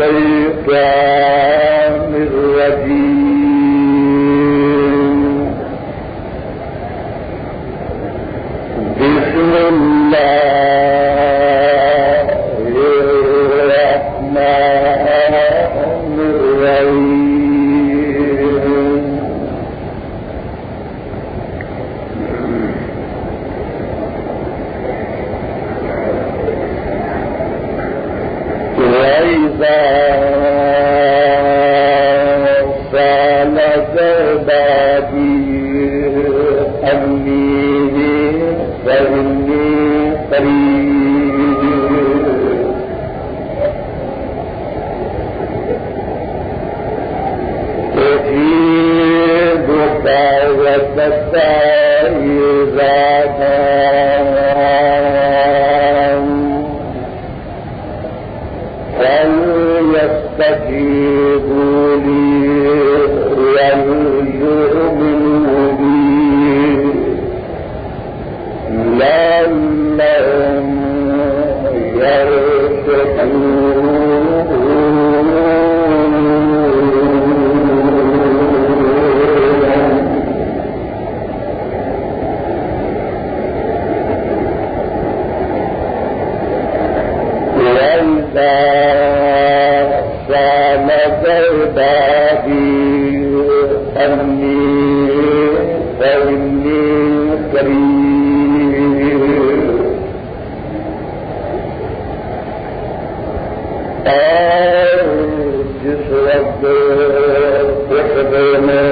الشيطان الرجيم بسم الله الرحمن الرحيم وإذا سألك عبادي عني فإني قريب أجيب دعوة الداعي إذا دعان فليستجيبوا لي وليؤمنوا بي لعلهم سألك عبادي عني فإني قريب جس وقت میں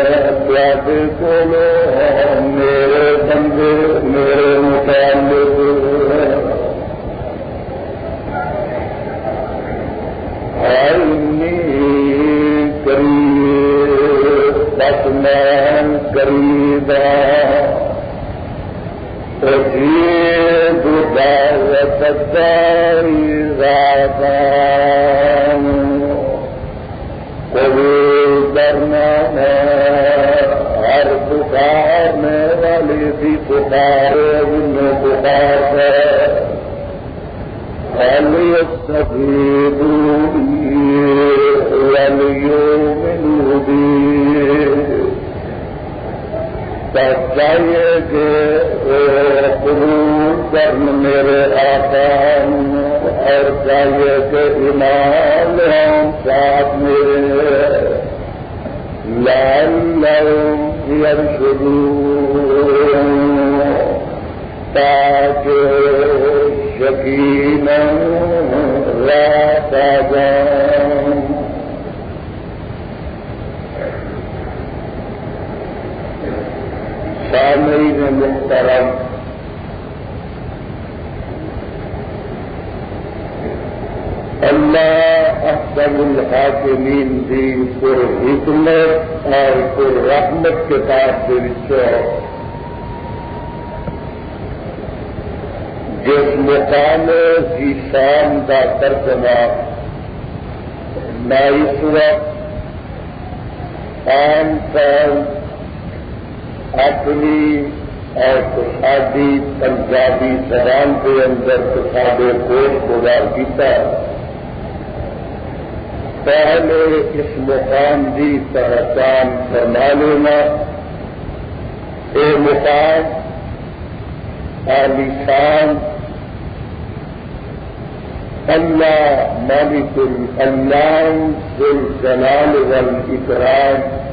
پیادے کو میرے بندے میرے متعلق بس میں قریب اجیب دعوت الداعی اذا قبول کرنا ہے ہر پکارنے والی بھی پکارے انہیں پکار ہے فليستجيبوا لي وليؤمنوا بي چاہیے کہ قبول کرن میرے آقا اور چاہیے کہ ایمان ہوں ساتھ میرے لعلهم يرشدون تاکہ یقینا راہ پا جائیں سامعین محترم اللہ احسن الحاکمین دی پر حکمت اور پر رحمت کتاب کے وچوں جس مقام ذیشان کا ترجمہ میں اس وقت عام طور اپنی اور سادی پنجابی زبان کے اندر سادے کوش گزار کیتا پہلے اس مقام کی پہچان فرما لینا یہ مقام عالیشان اللہ مالک الانام ذو الجلال والاکرام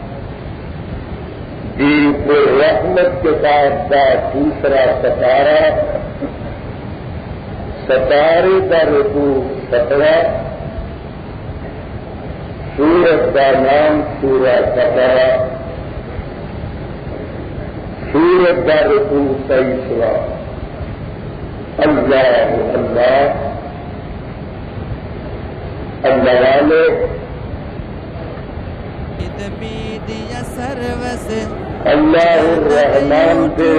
دی پر رحمت کے ساتھ کا دوسرا ستارے کا رکوع 17 سورت کا نام سورہ 17 سورت کا رکوع 23 اللہ اللہ اللہ والے اللہ الرحمن کے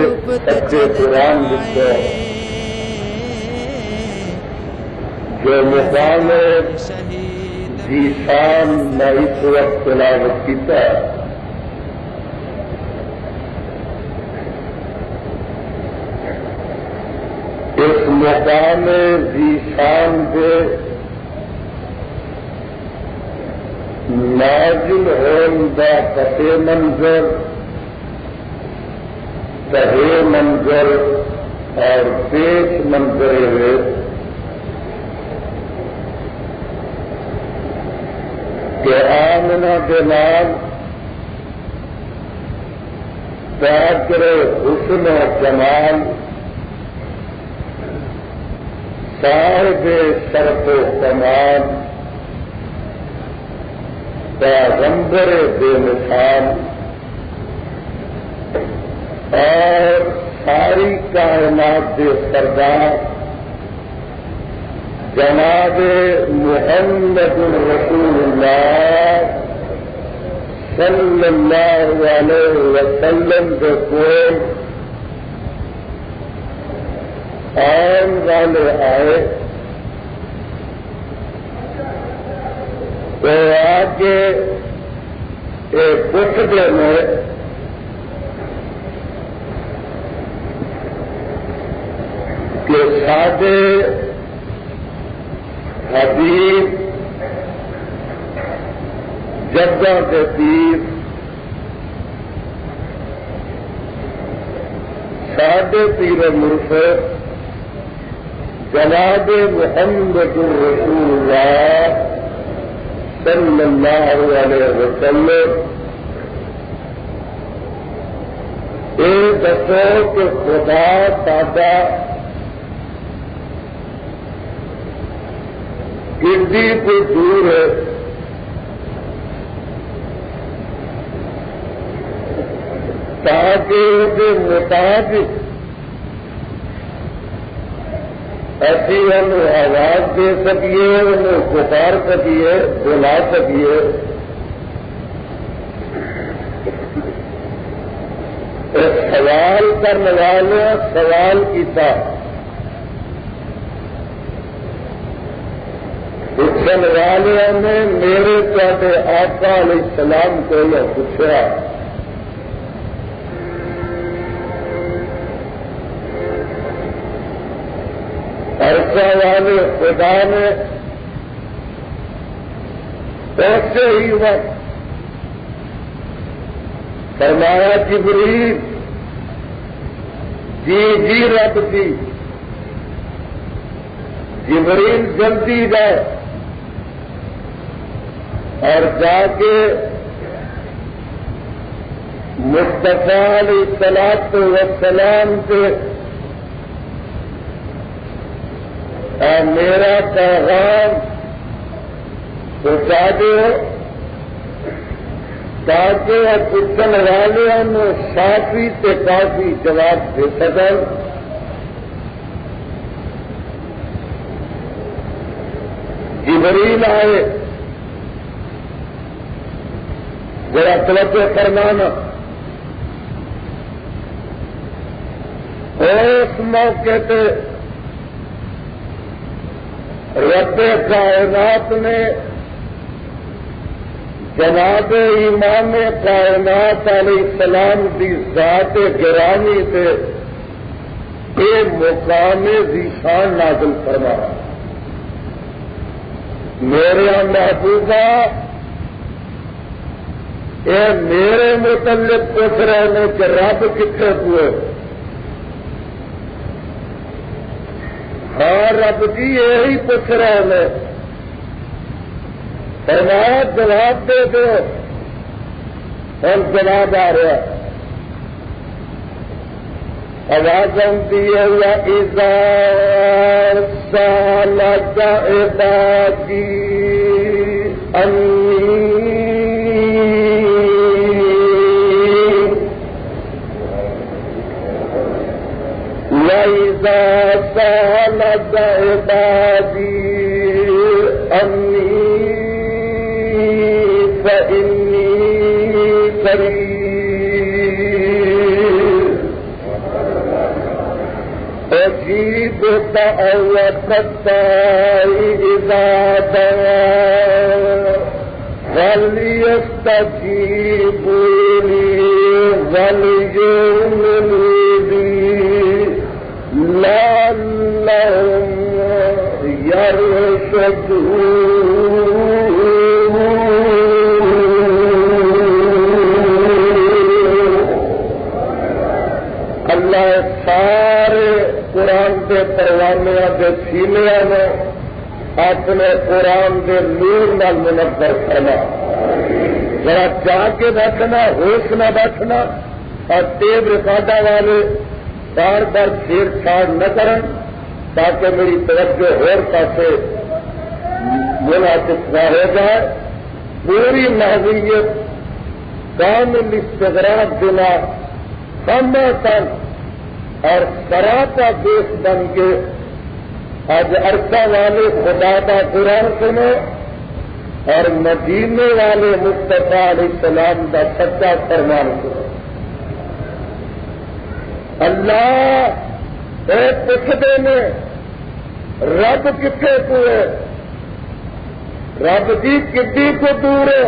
سچے قرآن لکھو جو مقام ذیشان میں اس وقت تلاوت کیتا اس مقام ذیشان کے نازل ہوندہ پتے منظر تہے منظر اور پیش منظر ہوئے کہ آمنہ کے نام تاجر حسن و جمال صاحب شرف و کمال پیغمبر بے مثال اور ساری کائنات کے سردار جناب محمد رسول اللہ صلی اللہ علیہ وسلم کے کوئی آن والے آئے تو آگے ایک خطبے میں کہ سادے حبیب جدہ کے پیر سادے پیر مرشد جناب محمد رسول اللہ صلی اللہ علیہ وسلم یہ دسو کہ خدا تعالی کتنی کوئی دور ہے تاکہ وہ مطابق ایسی ہم آواز دے سکیے انہیں پکار سکیے بلا سکیے سوال کرنے والے سوال کیتا پوچھنے والے نے میرے تے آقا علیہ السلام کو پوچھا عرصہ والے خدا نے ایسے ہی وقت فرمایا جبریل جی رب جی جبریل جلدی جائے اور جا کے مصطفیٰ علیہ الصلوۃ والسلام سے میرا پیغام پہنچا دو تاکہ پوچھنے والوں شافی سے کافی جواب دے سکیں جبریل آئے ذرا توجہ فرمانا اس موقع پہ رب کائنات نے جناب امام کائنات علیہ السلام کی ذات گرامی سے یہ مقام ذیشان نازل فرمایا میرے محبوبہ یہ میرے متعلق پوچھ رہے ہیں کہ رب کتنے ہوئے ہاں رب جی یہی پوچھ رہے ہیں فرمایا جواب دے دو اور جواب آ رہا آواز آتی ہے اذا سالک عبادی انی وَإِذَا سَأَلَكَ عِبَادِي أَنِّي فَإِنِّي قَرِيبٌ أُجِيبُ دَعْوَةَ الدَّاعِ إِذَا دَعَانِ فَلْيَسْتَجِيبُوا لِي وَلْيُؤْمِنُوا بِي لعلهم يرشدون پروانوں کے سینیا میں اپنے قرآن کے نور نال منور کرنا، ذرا چاہ کے بیٹھنا، ہوش نہ بیٹھنا، اور ٹیپ ریکارڈر والے بار بار چھیڑ چھاڑ نہ کریں تاکہ میری توجہ اور پاسے منعقد نہ ہو جائے۔ پوری محضیت کامل استغراق بنا خاموشاً اور سراپا دیش بن کے آج عرصہ والے خدا کا قرآن سنو اور مدینے والے مصطفیٰ علیہ السلام کا سچا فرمان سنو۔ اللہ اے پوچھتے نے رب کتنے کو ہے، رب جی کتنی کو دور ہے؟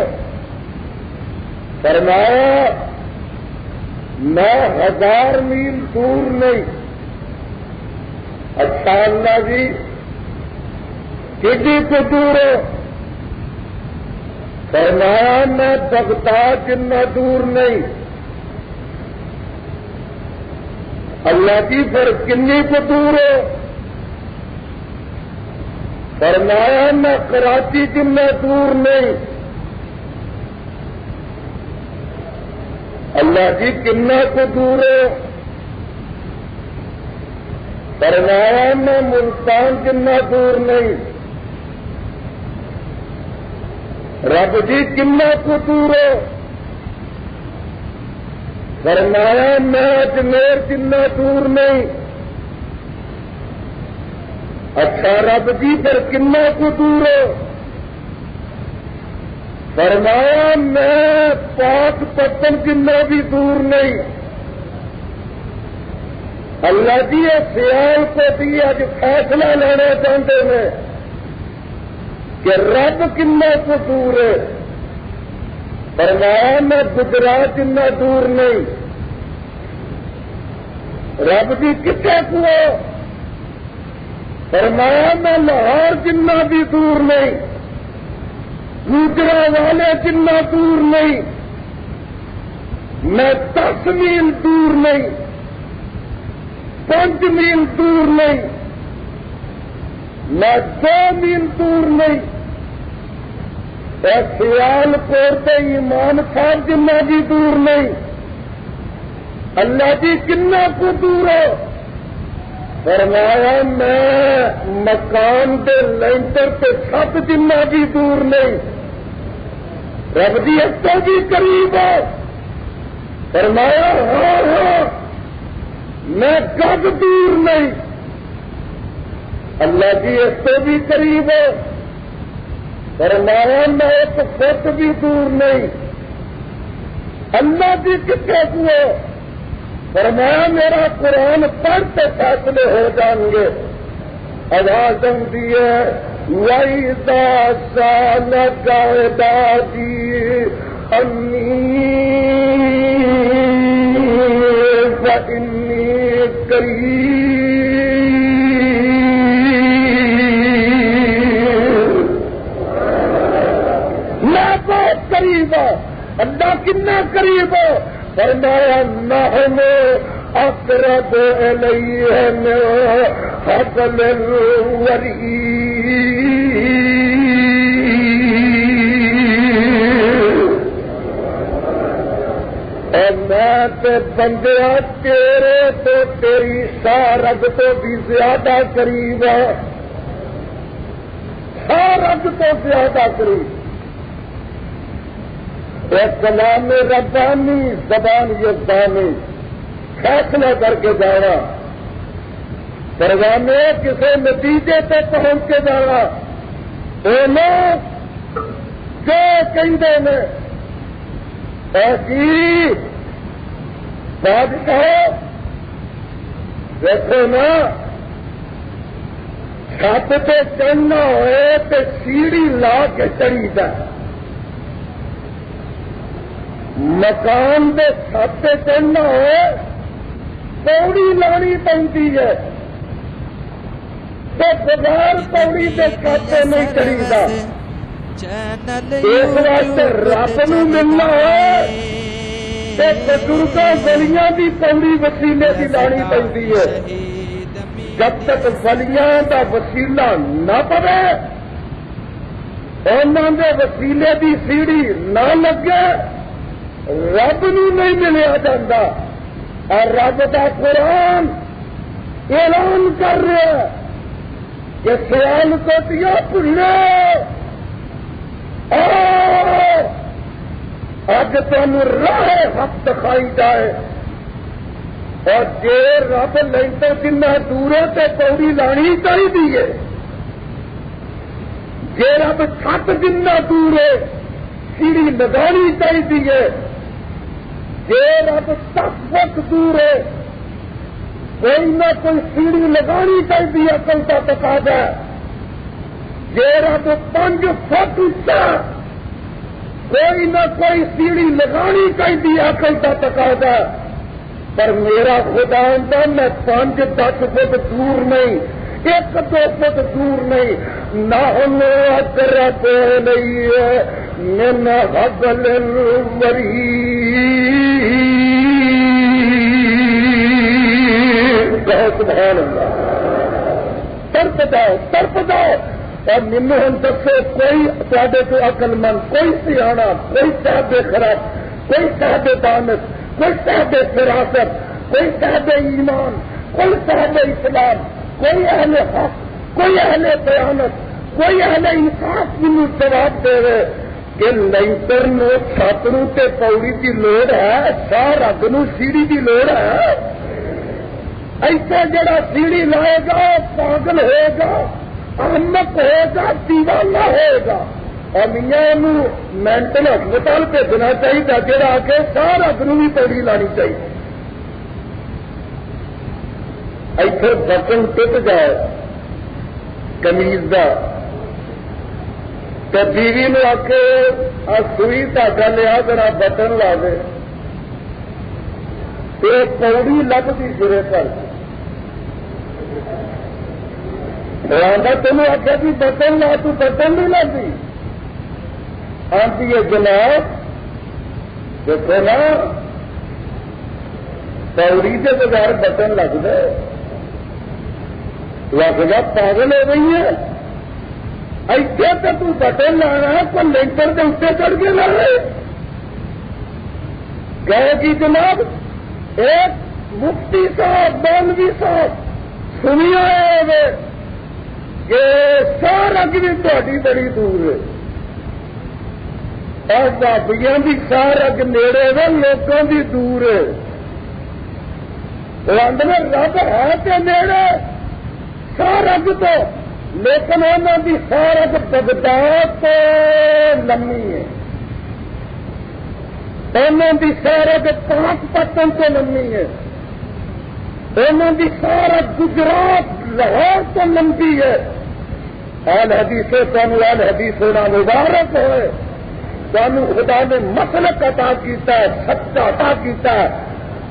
فرمایا میں 1000 میل دور نہیں۔ اچھا اللہ جی کتنی کو دور ہے؟ فرمایا میں بغداد جتنا دور نہیں۔ اللہ جی پھر کنی کو دور ہے؟ فرمایا میں کراچی جتنا دور نہیں۔ اللہ جی کنا کو دور ہے؟ فرمایا میں ملتان جتنا دور نہیں۔ رب جی کنا کو دور ہے؟ فرمایا میں اجمیر جتنا دور نہیں۔ اچھا رب جی پھر کنا کو دور ہے؟ فرمایا میں پاک پتن جتنا بھی دور نہیں۔ اللہ جی سیال کو بھی اج فیصلہ لینا چاہتے ہیں کہ رب کنا کو دور ہے؟ فرمایا میں گجرات جتنا دور نہیں۔ رب جی کتنے کو؟ فرمایا میں لاہور جتنا بھی دور نہیں، گوجرا والے جتنا دور نہیں، میں 10 میل دور نہیں، 5 میل دور نہیں، میں 2 میل دور نہیں۔ سیال کوٹ ایمان صاحب جتنا بھی دور نہیں۔ اللہ جی کنا کو دور ہے؟ فرمایا میں مکان کے لینٹر پہ چھت جتنا بھی دور نہیں۔ رب جی اس کو بھی قریب ہے؟ فرمایا ہاں ہاں میں گز دور نہیں۔ اللہ جی اس کو بھی قریب ہے؟ فرمایا میں 1 فٹ بھی دور نہیں۔ اللہ جی کتنے کو؟ فرمایا میرا قرآن پڑھتے فیصلے ہو جائیں گے۔ آواز دی ہے وَإِذَا سَأَلَكَ عِبَادِي عَنِّي فَإِنِّي قَرِيبٌ میں بہت قریب ہوں۔ اللہ کتنا قریب ہے؟ فرمایا نحن اقرب الیہ من حبل الورید۔ اور میں تے بندیا تیرے تو تیری شارگ تو بھی زیادہ قریب ہے، شارگ تو زیادہ قریب۔ ایک کلام ربانی زبان یزدانی فیصلہ کر کے جانا، پروانے کسی نتیجے پہ پہنچ کے جانا۔ وہ لوگ جو کہتے ہیں ایسی بادشاہ دیکھو نا چھت پہ چڑھنا ہوئے تو سیڑھی لا کے چڑھی جائے، مکان کے چھت پہ چڑھنا ہوئے پوڑی لانی پڑتی ہے تو بغیر پوڑی کے چھت پہ نہیں چڑھتا۔ اس واسطے رب نو ملنا ہوئے تو بزرگوں گلیاں کی پوڑی وسیلے کی لانی پڑتی ہے۔ جب تک ولیاں دا وسیلہ نہ پڑے انہوں دے وسیلے دی سیڑھی نہ لگے رب نو نہیں ملیا جاتا. اور رب دا قرآن اعلان کر رہا ہے کہ سیالکوٹ بھولو اج تمہیں راہ حق دکھائی جائے. اور جے رب لینٹر جنہ دور ہے تو پوڑی لانی چاہیے. جے رب چھت جنہ دور ہے سیڑھی لگانی چاہیے. جے رب 10 فٹ دور ہے کوئی نہ کوئی سیڑھی لگانی چاہیے عقل کا تقاضا. جے رب 5 فٹ اچا کوئی نہ کوئی سیڑھی لگانی چاہیے عقل کا تقاضا. پر میرا خدا ہوتا میں 5-10 فٹ دور نہیں 1-2 فٹ دور نہیں نہ کر نہیں ہے من حبل سبحان اللہ. ترپ جاؤ اور مینو ہم دسو کوئی تے کو عقل مند کوئی سیاح کوئی صاحب خراب کوئی صاحب دانش کوئی صاحب فراست کوئی صاحب ایمان کوئی صاحب اسلام کوئی اہل حق کوئی اہل قیامت کوئی اہل انصاف مینو جواب دے کہ لینٹر نو چھاتروں تے پوڑی کی لوڑ ہے شاہ رگ نو سیڑھی کی لوڑ ہے. ایسا جڑا سیڑھی لائے گا پاگل ہوئے گا احمق ہوئے گا دیوانہ ہوئے گا. اور میاں مینٹل ہسپتال بھیجنا چاہیے جڑا آ کے شاہ رگ نو بھی پوڑی لانی چاہیے. ایسے بٹن ٹوٹ جائے کمیز کا تو بیوی نے آ کے سوئی دھاگا لیا ذرا بٹن لا دے تو پوڑی لبھی سرے پر تمہیں آخیا کہ بٹن لا تو بٹن نہیں لگتی. آتی ہے جناب دیکھو نا پوڑی کے بغیر بٹن لگ دے لگا پاگل ہو رہی ہے. ایسے تو بٹن لانا ہے تو لینٹر کے اتنے چڑھ کے لا رہے گئے کہ جناب ایک مفتی صاحب مولوی صاحب سنیا ہے کہ سارا بھی تاری بڑی دور ہے اور بابیاں بھی سارا نیڑے ہے لوگوں کی دور ہے. میں رب ہے تو نیڑے سارگ تو لیکن انہوں کی سارگ بغداد تو لمبی ہے انہوں کی سارگ پاک پتن تو لمبی ہے انہوں کی سارگ گجرات لاہور تو لمبی ہے. آل حدیث تمہیں آل حدیث ہونا مبارک ہوئے تمہیں خدا نے مسلک عطا کیتا ہے سچا عطا کیتا ہے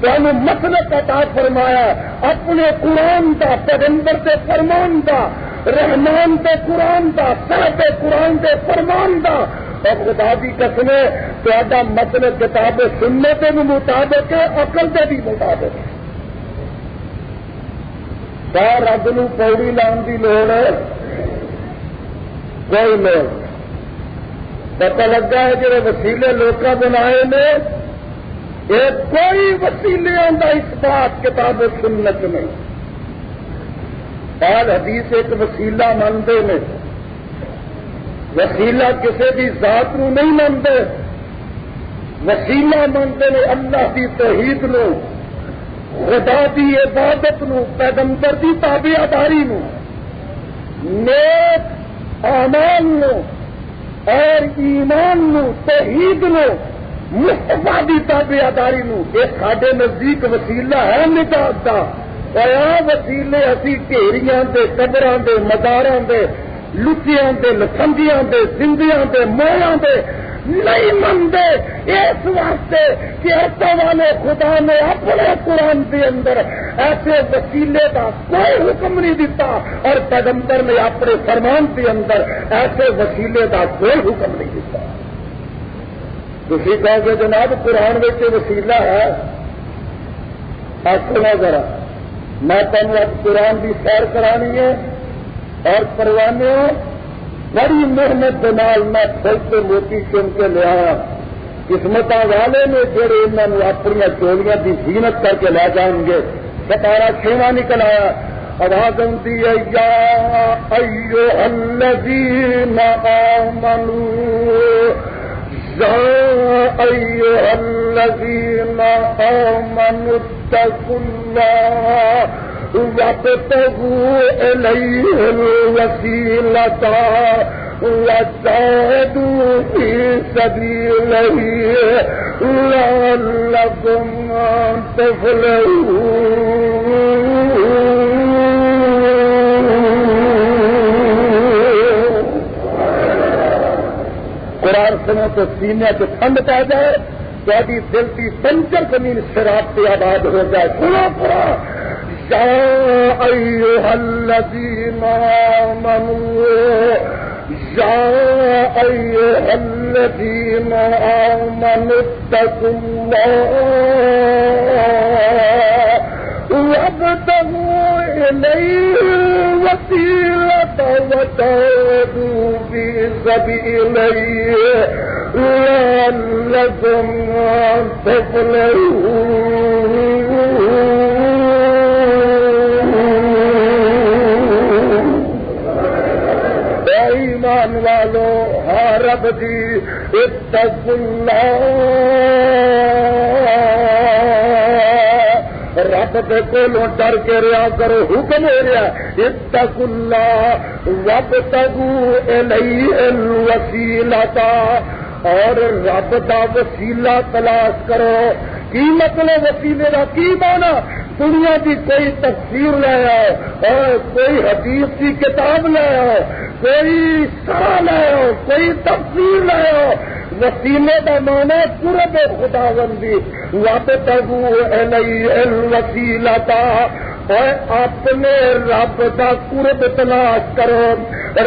تمہیں مسلک عطا فرمایا اپنے قرآن کا پیغمبر کے فرمان کا رحمان کے قرآن کا صاحب قرآن کے فرمان کا. اور خدا کی قسم تا مسلک کتاب سننے کے بھی مطابق ہے عقل کے بھی مطابق ہے. رب نو پوڑی لان کی لوڑ ہے کوئی لوڑ. پتہ لگا ہے جڑے وسیلے لوکاں بنائے نے یہ کوئی وسیلوں کا اس بات کتاب سنت نہیں. آل حدیث ایک وسیلہ مانتے ہیں وسیلہ کسی بھی ذات نو نہیں مانتے وسیلہ مانتے ہیں اللہ کی توحید نو خدا کی عبادت نو پیغمبر کی تابعداری نو نیک اعمال نو اور ایمان نو توحید نو مصطفیٰ کی تابعداری نو. یہ سارے نزدیک وسیلہ ہے نجات کا. وسیلے اسی ڈھیریاں دے قبراں دے مزاراں دے لچیاں دے لفنگیاں دے زندیاں دے مویاں دے نہیں منتے اس واسطے کہ ایسا والے خدا نے اپنے قرآن کے اندر ایسے وسیلے کا کوئی حکم نہیں دیتا اور پیغمبر نے اپنے فرمان کے اندر ایسے وسیلے کا کوئی حکم نہیں دیتا. تھی کہو گے جناب قرآن میں وسیلہ ہے سنا ذرا میں تمہیں اب قرآن کی سیر کرانی ہے اور پروانے بڑی محنت کے نال میں کھولتے موتی چن کے لیا قسمت والے نے جڑے انہوں نے اپنی چولیاں کی زینت کر کے لے جائیں گے. ستارہ 6واں نکل آیا. آواز آتی ہے یا ایھا الذین آمنوا یا ایھا الذین آمنوا اتقوا اللہ وابتغوا الیہ الوسیلۃ وجاہدوا فی سبیلہ لعلکم تفلحون. قرآن سنو تو سینے سے ٹھنڈ پا جائے تو دل کی پنچر زمین شراب سے آباد ہو جائے. سنو قرآن یا ایھا الذین آمنوا یا ایھا الذین آمنوا اتقوا اللہ وابتغوا الیہ الوسیلۃ وجاہدوا فی سبیلہ لعلکم تفلحون. ایمان والو ہاں رب جی اتقوا اللہ رب کے کولوں ڈر کے رہا کرو. حکم ہو رہا اتقوا اللہ وابتغوا الیہ الوسیلۃ اور رب دا وسیلہ تلاش کرو. کی مطلب وسیلے کا کی مانا؟ دنیا کی کوئی تفسیر لے آؤ اور کوئی حدیث کی کتاب لے آؤ کوئی شرح لے آؤ کوئی تفسیر لے آؤ. وسیلے کا مانا قرب خداوندی وابتغوا الیہ الوسیلۃ اور اپنے رب کا قرب تلاش کرو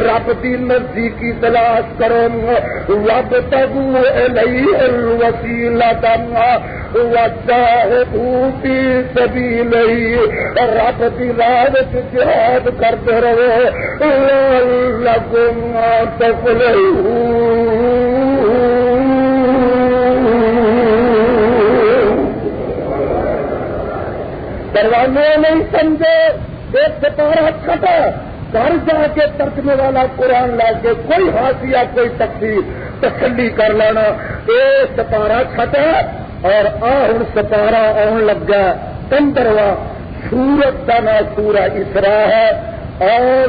رب کی نزدیکی تلاش کرو. وابتغوا الیہ الوسیلۃ وجاہدوا فی سبیلہ رب کی راہ وچ جہاد کرتے رہو لعلکم تفلحون. پروانے نہیں سمجھے ایک ستارہ چھٹا گھر جا کے ترجمے والا قرآن لا کے کوئی حاشیہ کوئی تفسیر تسلی کر لینا. اے ستارہ چھٹا اور ہوں ستارہ آن لگا 15واں سورت کا نام سورہ اسراء ہے اور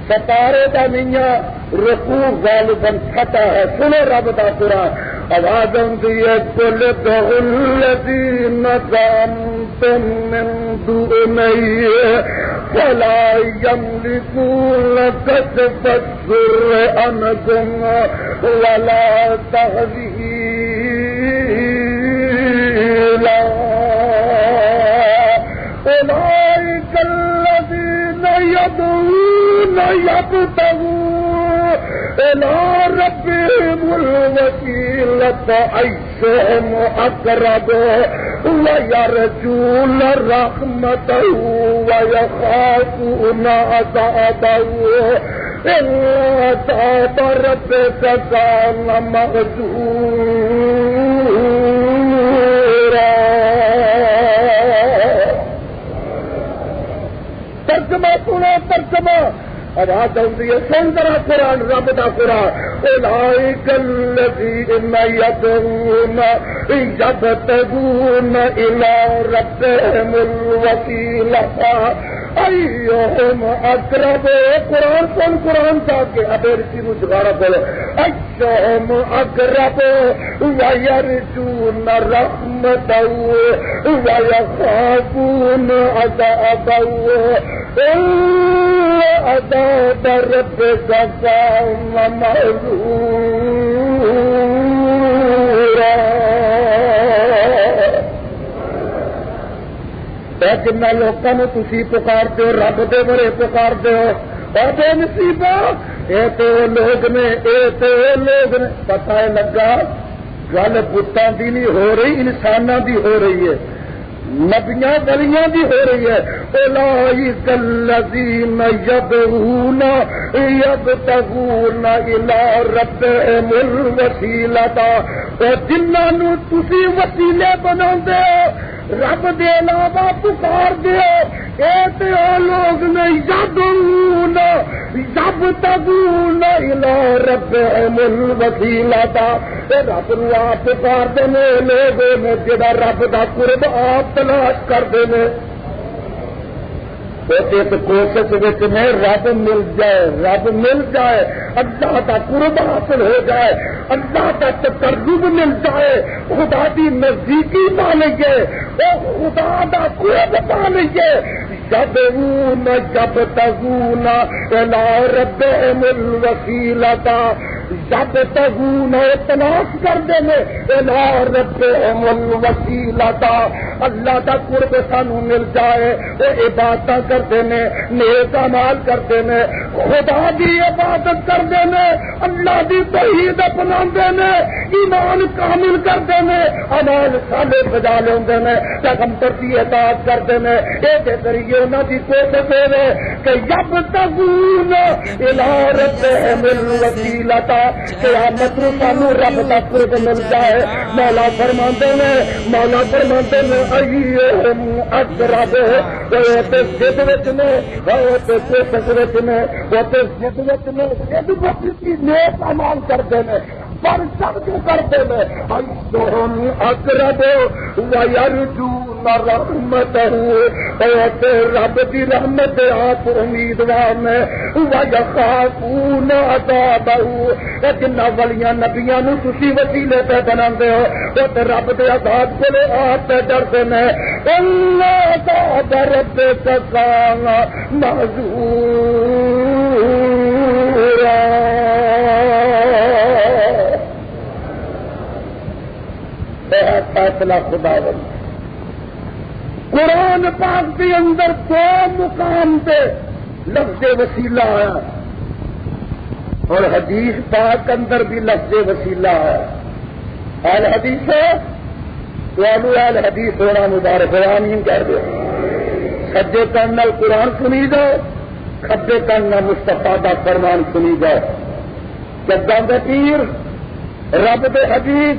ستارے کا میاں رکوع غالباً چھٹا ہے. سنو رب کا قرآن آواز آتی ہے قل ادعوا الذین زعمتم من دونہ فلا یملکون کشف الضر عنکم ولا تحویلا. اولئک الذین یدعون یبتغون الی ربهم الوسیلۃ ایھم اقرب ویرجون رحمتہ ویخافون عذابہ ان عذاب ربک کان محذورا. ترجمہ سنو ترجمہ آواز آتی ہے سن ذرا قرآن رب دا قرآن اولئک الذین یدعون یبتغون الی ربهم الوسیلۃ ایھم اقرب. قرآن سن قرآن صاحب کے ابیر کی مجھگارہ بولو ایھم اقرب ویرجون رحمتہ ویخافون عذابہ عذاب ربک کان محذورا. جن لوگوں تھی پکارتے ہو رب دے بڑے پکارتے ہو اور بے نصیبہ یہ تو لوگ نے پتہ لگا گل بتاں دی نہیں ہو رہی انساناں دی ہو رہی ہے. نبیاں ولیاں بھی ہو رہی ہے. اولئک الذین یدعون یبتغون الی ربہم الوسیلۃ. جنہاں نو تسی وسیلے بناندے ہو رب دے علاوہ پکار دیو اے تے او لوگ نے یدعون یبتغون الی ربہم الوسیلۃ. رب نو آپ پکار دے نے لوگ نے جڑا رب دا قرب آپ تلاش کرتے ہیں. اس کوشش میں رب مل جائے، رب مل جائے، اللہ کا قرب حاصل ہو جائے، اللہ کا تقرب مل جائے، خدا کی نزدیکی پا لیجیے، خدا کا قرب پا لیجیے. یدعون یبتغون الی ربہم الوسیلۃ. یبتغون تلاش کرتے ہیں الی ربہم الوسیلۃ. اللہ کا قرب سانو مل جائے. وہ عبادت کرتے ہیں، نیک اعمال کرتے ہیں، خدا کی عبادت کرتے ہیں، اللہ کی توحید اپناتے ہیں، ایمان کامل کرتے ہیں، اعمال صالح بجا لیندے ہیں، پیغمبر کی اطاعت کرتے ہیں. یہ ذریعے انہوں کی کوشش ہے کہ یبتغون الی ربہم الوسیلۃ. قیامت میں سانو رب کا قرب مل جائے. مولا فرماتے ہیں ایہم اقرب. وہ تے ضد وچ نے، وہ تے کوشش وچ نے، وہ تے ضد وچ نے، ضد وچ کی نیک اعمال کرتے ہیں، پر سب جو کرتے ہیں ایہم اقرب ویرجون رحمتہ. رب کی رحمت آپ امیدوار نے. ویخافون عذابہ. جنہ ولیاں نبیاں نو تسی وسیلے پہ بناندے ہو وہ تے رب دے عذاب کولے آپ تے ڈردے نے. اللہ عذاب ربک کان محذورا. فیصلہ خدا بند. قرآن پاک کے اندر دو مقام پہ لفظ وسیلہ آیا اور حدیث پاک اندر بھی لفظ وسیلہ ہے. اہل حدیث ہے تو اہل حدیث ہونا مبارک آمین کہہ دو. سجے کن نال قرآن سنی جاؤ، کھبے کن نال مصطفیٰ دا فرمان سنی جاؤ. جداں دے پیر رب دے حبیب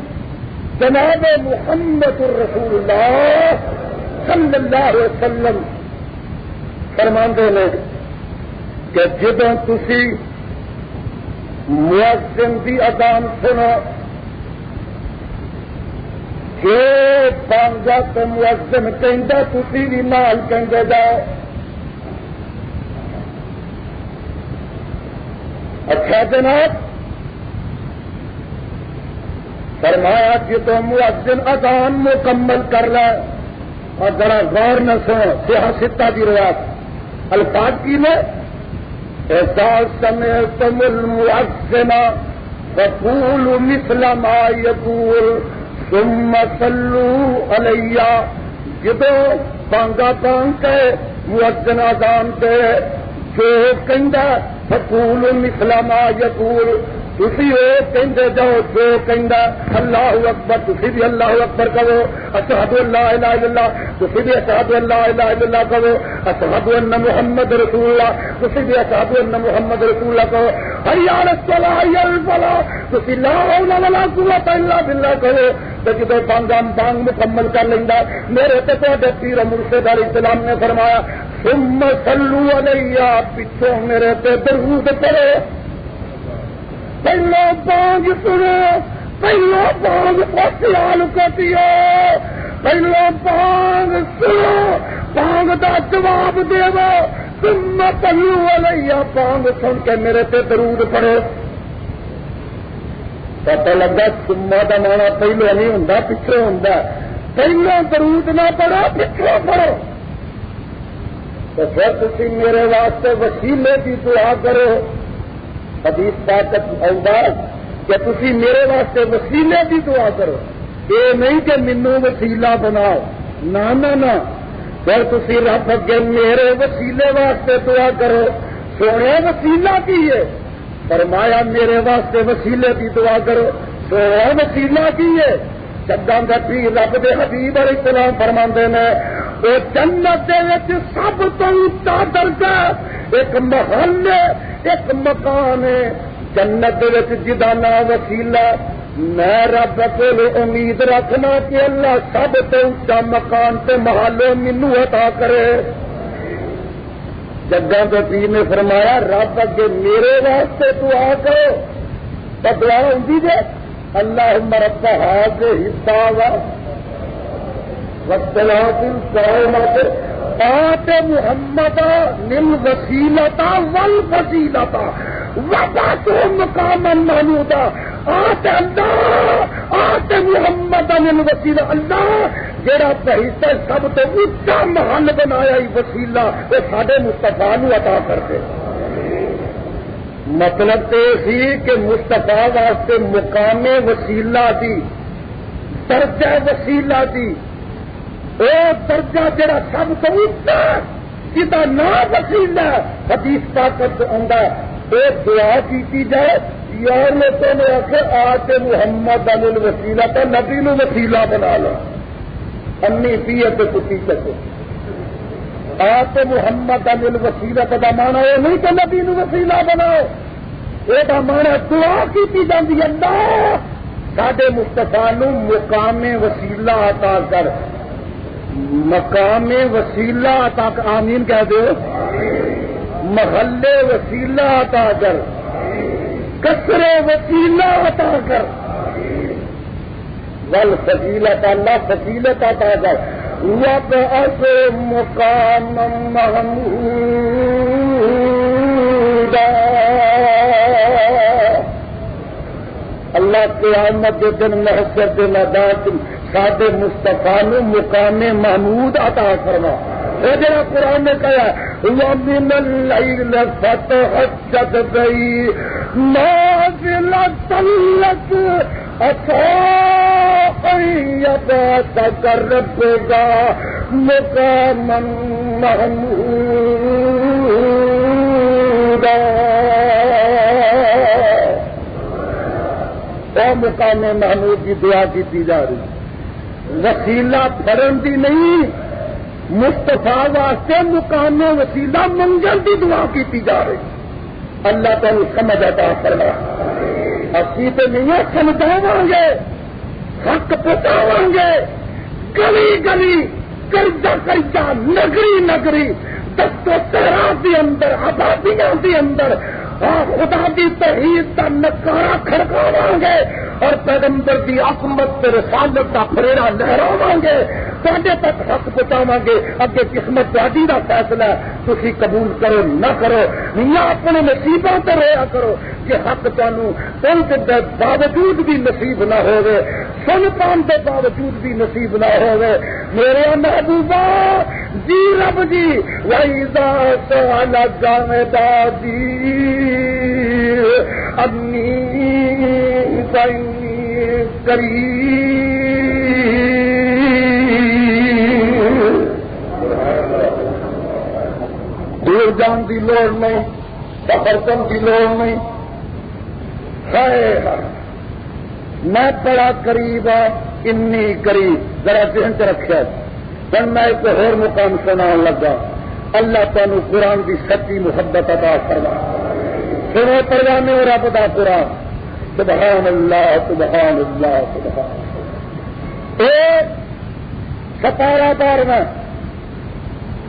جناب محمد الرسول اللہ صلی اللہ علیہ وسلم فرماندے نے کہ جدوں تسی مؤذن دی اذان سنو، کہ بانگا تو مؤذن کہندا تسی بھی نال کہندے جاؤ. اچھا جناب، فرمایا جدوں مؤذن اذان مکمل کر لے اور ذرا غور نہ سنو، صحیح ستہ کی روایت الفاظ کی میں اذا سمعتم المؤذن فقولوا مثل ما يقول ثم صلوا علیہ. جدوں بانگا بانگ کے مؤذن اذان تے جو کہندا فقولوا مثل ما يقول، تسی وہ کہندے جاؤ جو کہندا. اللہ اکبر تسی بھی اللہ اکبر کہو. اشہد ان لا الہ الا اللہ تسی بھی اشہد ان لا الہ الا اللہ کہو. اشہد ان محمد رسول اللہ تسی بھی اشہد ان محمد رسول اللہ کہو. حی علی الصلاۃ حی علی الفلاح تسی لا حول ولا قوۃ الا باللہ کہو. تو جدو بانگ مکمل کر لیندا میرے تے تہاڈے پیر مرشد علیہ السلام نے فرمایا ثم صلوا علیہ، پچھوں میرے تے درود پڑھو. پہلو بانگ سنو، پہلو بانگ خیال کو دیو، پہلو بانگ سنو، بانگ دا جواب دیو، ثم صلوا علیہ، بانگ سن کے میرے تے درود پڑھو. پتہ لگا سما دا مانا پہلو نہیں ہوں پچھوں ہوں. پہلو درود نہ پڑھو پچھوں پڑھو. تو پھر تھی میرے واسطے وسیلے کی دعا کرو. حدیث پاک انداز کہ تسی میرے واسطے وسیلے کی دعا کرو. یہ نہیں کہ مینو وسیلہ بناؤ، نہ پھر تسی رب اگے میرے وسیلے واسطے دعا کرو. سونے وسیلہ کی ہے؟ فرمایا میرے واسطے وسیلے کی دعا کرو. سونے وسیلہ کی ہے؟ جگہ کا پیر رب دے حبیب علیہ السلام فرماندے نے وہ جنت دے وچ سب تو اونچا درجہ ایک محل ایک مکان ہے جنت دے وچ جدا نام وسیلہ میں رب کول امید رکھنا کہ اللہ سب تو اونچا مکان تے محل مینوں عطا کرے جگہ کے پیر نے فرمایا رب اگے میرے واسطے دعا کرو تو دعا ہوندی جے اللہم رب هذه الدعوة والصلاة القائمة آت محمدا للوسیلۃ والفضیلۃ وبعثہ مقاما محمودا آت اللہ آت محمدا للوسیلۃ اللہ جڑا بہتر سب تو اونچا محل بنایا ہی وسیلہ وہ ساڈے مصطفیٰ نو عطا کر دے مطلب تو یہ کہ مصطفیٰ واسطے مقام وسیلہ دی درجہ وسیلہ دی او درجہ جڑا سب تو اونچا جدا نام وسیلہ حدیث طاقت آندا اے دعا کیتی جائے یار نے تو نے آخر آت محمد علی الوسیلہ تو نبی نو وسیلہ بنا لو امی پیے تو کتی چکے آت محمد علی الوسیلہ کا مانا یہ نہیں کہ نبی نو وسیلہ بناؤ یہ مانا دعا کی جاتی اللہ ساڈے مصطفیٰ نو مقام وسیلہ عطا کر مقام وسیلہ عطا کر آمین کہہ دو محلے وسیلہ عطا کر کسرے وسیلہ عطا کر والفضیلۃ اللہ فضیلت عطا کر وَبَعَثَ مُقَامًا مَحْمُودًا اللہ قیامت کے دن محشر کے میدان ساڈے مصطفیٰ نو مقام محمود عطا فرما وہ جڑا قرآن نے کہا وَمِنَ اللَّيْلِ فَتَهَجَّدْ بِهِ نَافِلَةً لَكَ عَسَىٰ أَن يَبْعَثَكَ رَبُّكَ مَقَامًا مَحْمُودًا اور مقام محمود کی دعا کی جا رہی وسیلہ پھرن دی نہیں مصطفیٰ واسطے مقام وسیلہ منزل کی دعا کی جا رہی اللہ تعالی سمجھ عطا فرما اسی تو نہیں سمجھاواں گے حق پہنچاواں گے گلی گلی کرجا کرجا نگری نگری دستو صحرا دی اندر آبادیاں دی اندر خدا دی توحید کا نکارا کھڑکاواں گے اور پیغمبر دی عظمت تے رسالت کا پھریرا لہراواں گے ساڈے تک حق پہنچاواں گے اگے قسمت تہاڈی دا فیصلہ ہے تسی قبول کرو نہ کرو یا اپنے نصیباں تے رویا کرو کہ حق تانوں سن دے باوجود بھی نصیب نہ ہوے سن پان دے باوجود بھی نصیب نہ ہوے میرے محبوبہ جی رب جی وَإِذَا سَأَلَكَ عِبَادِي أَنِّي فَإِنِّي قَرِيبٌ دور جان کی لوڑ نہیں سفر کرنے کی لوڑ نہیں میں بڑا قریب ہوں انی قریب ذرا ذہن چ رکھا پھر میں ایک اور مقام سنا لگا اللہ تعالیٰ قرآن کی سچی محبت عطا فرما سنو پروانے اور رب دا قرآن سبحان اللہ سبحان اللہ سبحان ایک ستارہ بار میں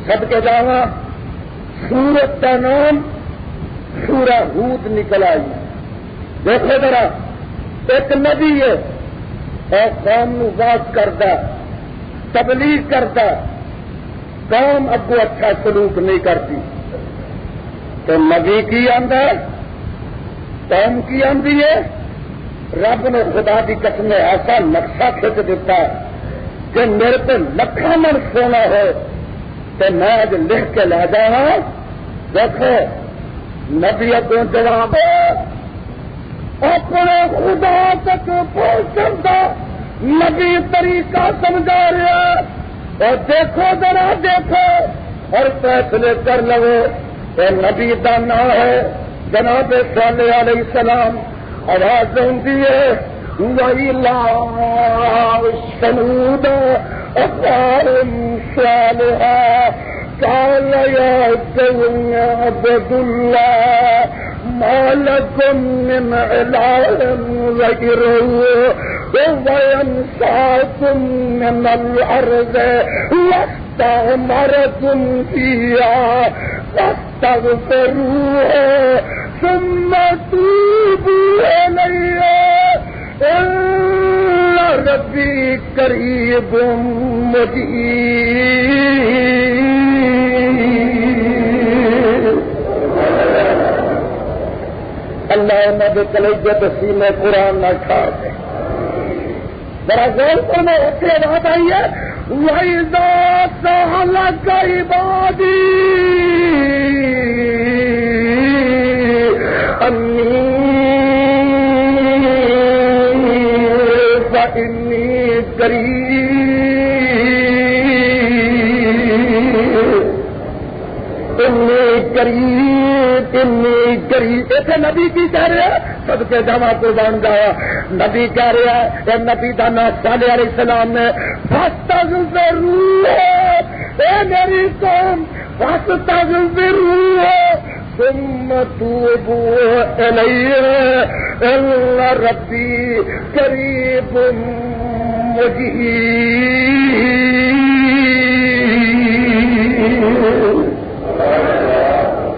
سب کے جاوا سورت کا نام سورہ ہود نکل آئی دیکھو ذرا ایک نبی ہے اور قوم نو واز کرتا تبلیغ کرتا قوم اگو اچھا سلوک نہیں کرتی تو نبی کی آندا قوم کی آندی ہے رب نے خدا کی قسم ایسا نقشہ کھچ دیتا کہ میرے پہ لکھاں من سونا ہو تو میں اج لکھ کے لے جانا دیکھو نبی اگوں جواب اپنے خدا تک پہنچن دا نبی طریقہ سمجھا رہا اور دیکھو ذرا دیکھو اور فیصلے کر لو اور نبی دا نام ہے جناب صالح علیہ السلام آواز ہوتی ہے وإلى ثمود أخاهم صالحا قال يا قوم اعبدوا الله ما لكم من إله غيره وينساكم من الأرض واستعمركم فيها فاستغفروه ثم توبوا إليه إن ربي قريب مجيب. اللہ نے بھی کلیجے سینے قرآن نہ کھا دے. ذرا غور کرو اس سے بات آئی ہے وَإِذَا سَأَلَكَ عِبَادِي أَنِّي فَإِنِّي قریب. ایسے نبی کی کہہ رہے ہیں سب کے جمع قربان گایا. نبی کہہ رہے ہیں اے نبی کا نام صالح علیہ السلام نے فاستغفروہ اے میری قوم فاستغفروہ ثم توبوا الیہ ان ربی قریب مجیب.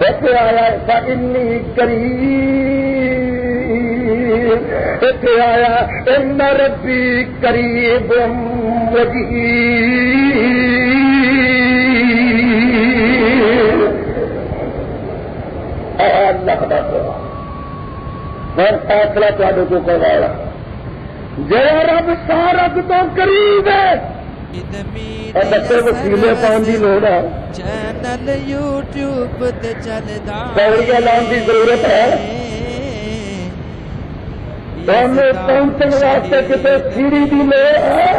ایسے آیا فإنی قریب. ایسے آیا ان ربی قریب مجیب. اللہ خدا میں فیصلہ تھوڑے کو کروا رہا جے رب سارا تو قریب ہے اور بچے وسیلے پاؤں کی لوڑ ہے. چینل یوٹیوب تے چلدا پوڑیاں لاؤن کی ضرورت ہے. پہنچنے واسطے کسی سیڑھی کی لوڑ ہے.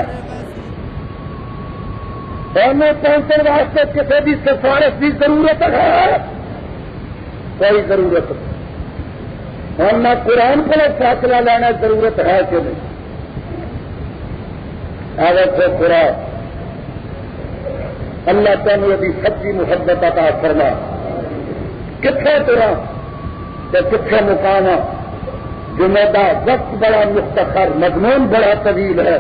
پہنچنے واسطے کسی بھی سفارش کی ضرورت ہے. کوئی ضرورت نہیں. ہم نہ قرآن کو فیصلہ لینا ضرورت ہے کہ نہیں. ایسے قرآن اللہ تعالیٰ یدی سچی محبت عطا فرما کتنے طرح کتنے مقام جمعہ دا وقت بڑا مختصر مضمون بڑا طویل ہے.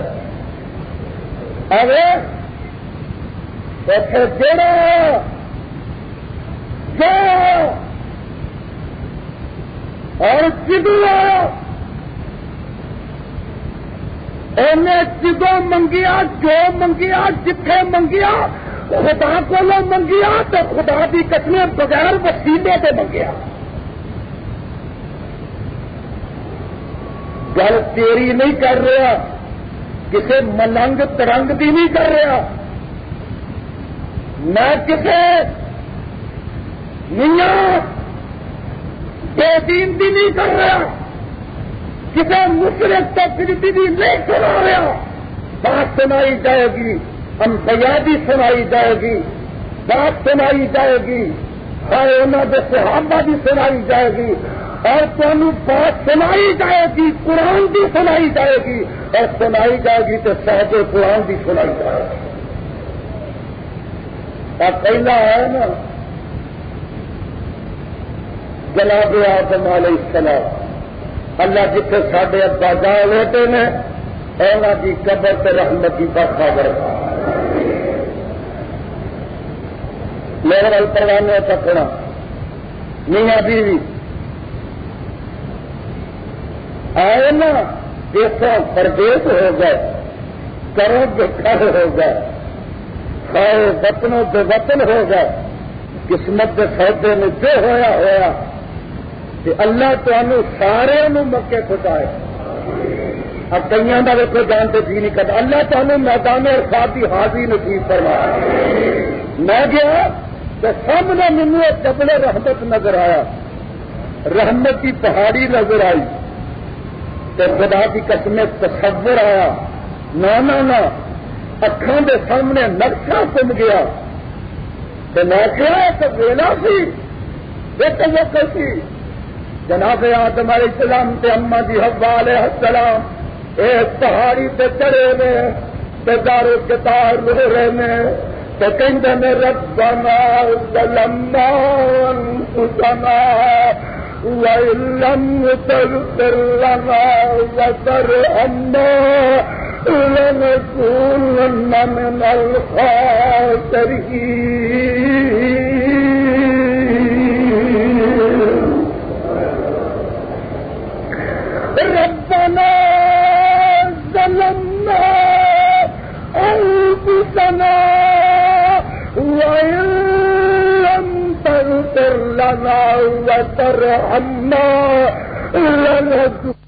ایسے جڑا جو اور جدو انہیں جدو منگیا جو منگیا جتھے منگیا خدا کو منگیا تو خدا کی قسمیں بغیر وسیلے سے منگیا. گل تیری نہیں کر رہا کسی ملنگ ترنگ بھی نہیں کر رہا. میں کسی میاں بے دین بھی نہیں کر رہا. کسی مشرک تقریبی بھی نہیں سنا رہا. بات سنائی جائے گی انبیاء بھی سنائی جائے گی. بات سنائی جائے گی انہوں نے صحابہ بھی سنائی جائے گی اور تمہیں بات سنائی جائے گی قرآن بھی سنائی جائے گی اور سنائی جائے گی تو صاحب قرآن بھی سنائی جائے گی. اور پہلا ہے نا جناب آدم علیہ السلام. اللہ جتنے سارے ابا جان ہوتے ہیں انہوں کی قبر سے رحمت کی برکھا برکھا. میرے وال پروانے پکڑا میاں بیوی آئے نا دیسوں پردیس ہو گئے کروں کے گھر ہو گئے کھائے وطنوں کے وطن ہو گئے. قسمت کے سودے میں جو ہویا ہوا کہ اللہ تمہیں سارے مکے پہنچائے. اب کئی کا دیکھو جان سے جی نہیں کرتا. اللہ تمہیں میدان اور ساتھی حاضری نصیب فرمایا. میں گیا تو سامنے مینو ایک جبل رحمت نظر آیا. رحمت کی پہاڑی نظر آئی تو خدا کی قسم تصور آیا. نہ اکھان کے سامنے نقشہ گم گیا تو میں کیا تو ویلا سی ایک وقت سی جناب آدم علیہ السلام تے اما جی حوا علیہ السلام ایک پہاڑی تے چڑھے نے تے دارو کتار رو رہے نے تے کہندے نے ربنا ظلمنا انفسنا وَإِن لَّمْ تَغْفِرْ لَنَا وَتَرْحَمْنَا لَنَكُونَنَّ مِنَ الْخَاسِرِينَ رَبَّنَا ظَلَمْنَا أَنفُسَنَا وَإِن لَّمْ تَغْفِرْ لَنَا وَتَرْحَمْنَا لَنَكُونَنَّ